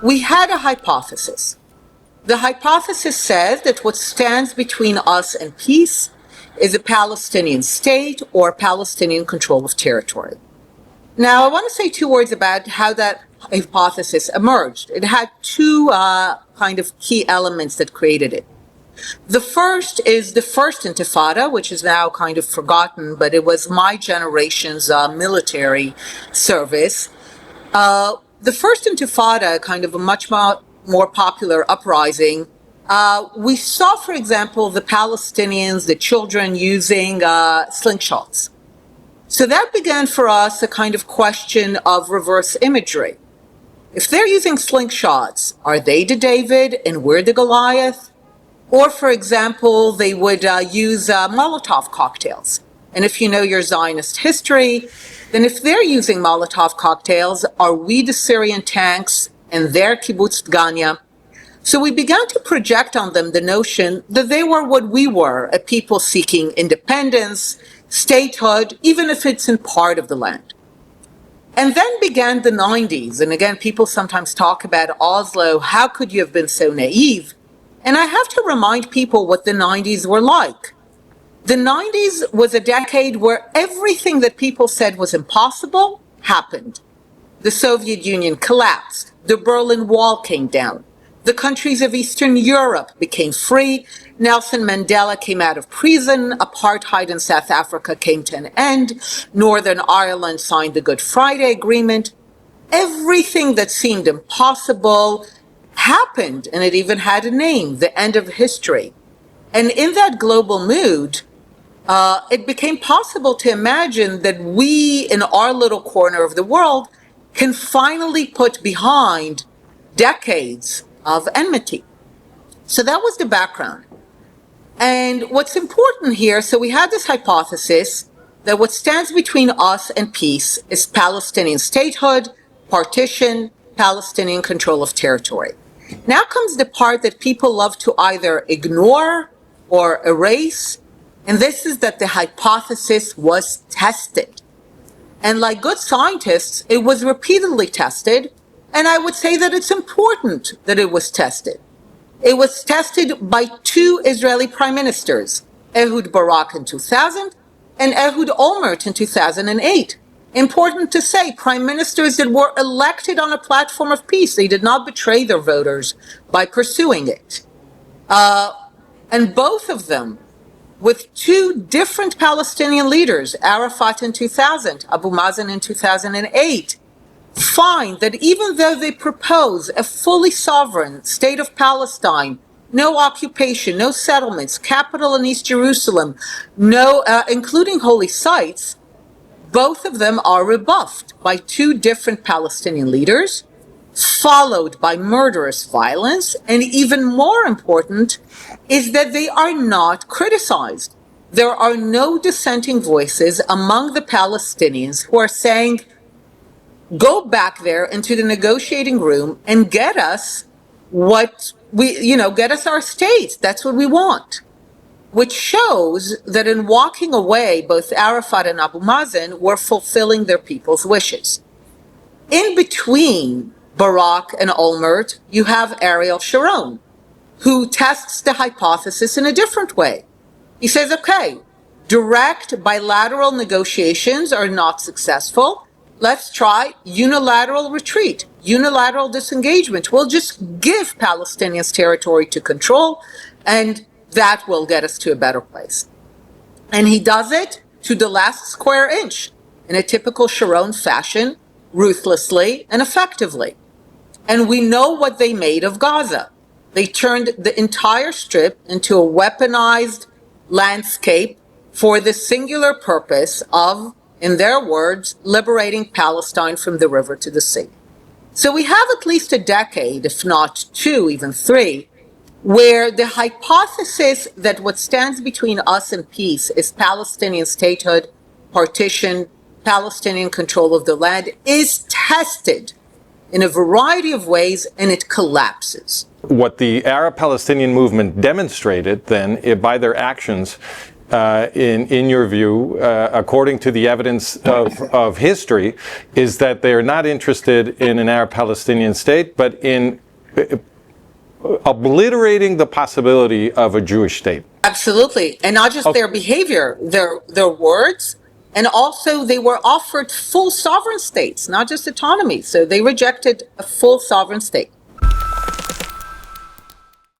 we had a hypothesis. The hypothesis says that what stands between us and peace is a Palestinian state or Palestinian control of territory. Now, I want to say two words about how that hypothesis emerged. It had two kind of key elements that created it. The first is the first Intifada, which is now kind of forgotten, but it was my generation's military service. The first Intifada, kind of a much more popular uprising, we saw, for example, the Palestinians, the children using slingshots. So that began for us a kind of question of reverse imagery. If they're using slingshots, are they the David and we're the Goliath? Or, for example, they would use Molotov cocktails. And if you know your Zionist history, then if they're using Molotov cocktails, are we the Syrian tanks and their kibbutz Dgania? So we began to project on them the notion that they were what we were, a people seeking independence, statehood, even if it's in part of the land. And then began the 90s. And again, people sometimes talk about Oslo. How could you have been so naive? And I have to remind people what the 90s were like. The 90s was a decade where everything that people said was impossible happened. The Soviet Union collapsed. The Berlin Wall came down. The countries of Eastern Europe became free. Nelson Mandela came out of prison. Apartheid in South Africa came to an end. Northern Ireland signed the Good Friday Agreement. Everything that seemed impossible happened, and it even had a name, the end of history. And in that global mood, it became possible to imagine that we, in our little corner of the world, can finally put behind decades of enmity. So that was the background. And what's important here, so we had this hypothesis that what stands between us and peace is Palestinian statehood, partition, Palestinian control of territory. Now comes the part that people love to either ignore or erase, and this is that the hypothesis was tested. And like good scientists, it was repeatedly tested, and I would say that it's important that it was tested. It was tested by two Israeli prime ministers, Ehud Barak in 2000 and Ehud Olmert in 2008. Important to say, prime ministers that were elected on a platform of peace. They did not betray their voters by pursuing it. And both of them, with two different Palestinian leaders, Arafat in 2000, Abu Mazen in 2008, find that even though they propose a fully sovereign state of Palestine, no occupation, no settlements, capital in East Jerusalem, no, including holy sites, both of them are rebuffed by two different Palestinian leaders, followed by murderous violence, and even more important is that they are not criticized. There are no dissenting voices among the Palestinians who are saying, go back there into the negotiating room and get us what we, get us our states. That's what we want. Which shows that in walking away, both Arafat and Abu Mazen were fulfilling their people's wishes. In between Barak and Olmert, you have Ariel Sharon, who tests the hypothesis in a different way. He says, okay, direct bilateral negotiations are not successful. Let's try unilateral retreat, unilateral disengagement. We'll just give Palestinians territory to control, and that will get us to a better place. And he does it to the last square inch, in a typical Sharon fashion, ruthlessly and effectively. And we know what they made of Gaza. They turned the entire strip into a weaponized landscape for the singular purpose of, in their words, liberating Palestine from the river to the sea. So we have at least a decade, if not two, even three, where the hypothesis that what stands between us and peace is Palestinian statehood, partition, Palestinian control of the land is tested in a variety of ways, and it collapses. What the Arab Palestinian movement demonstrated then by their actions in your view, according to the evidence of history, is that they are not interested in an Arab-Palestinian state, but in obliterating the possibility of a Jewish state. Absolutely. And not just their behavior, their words, and also they were offered full sovereign states, not just autonomy. So they rejected a full sovereign state.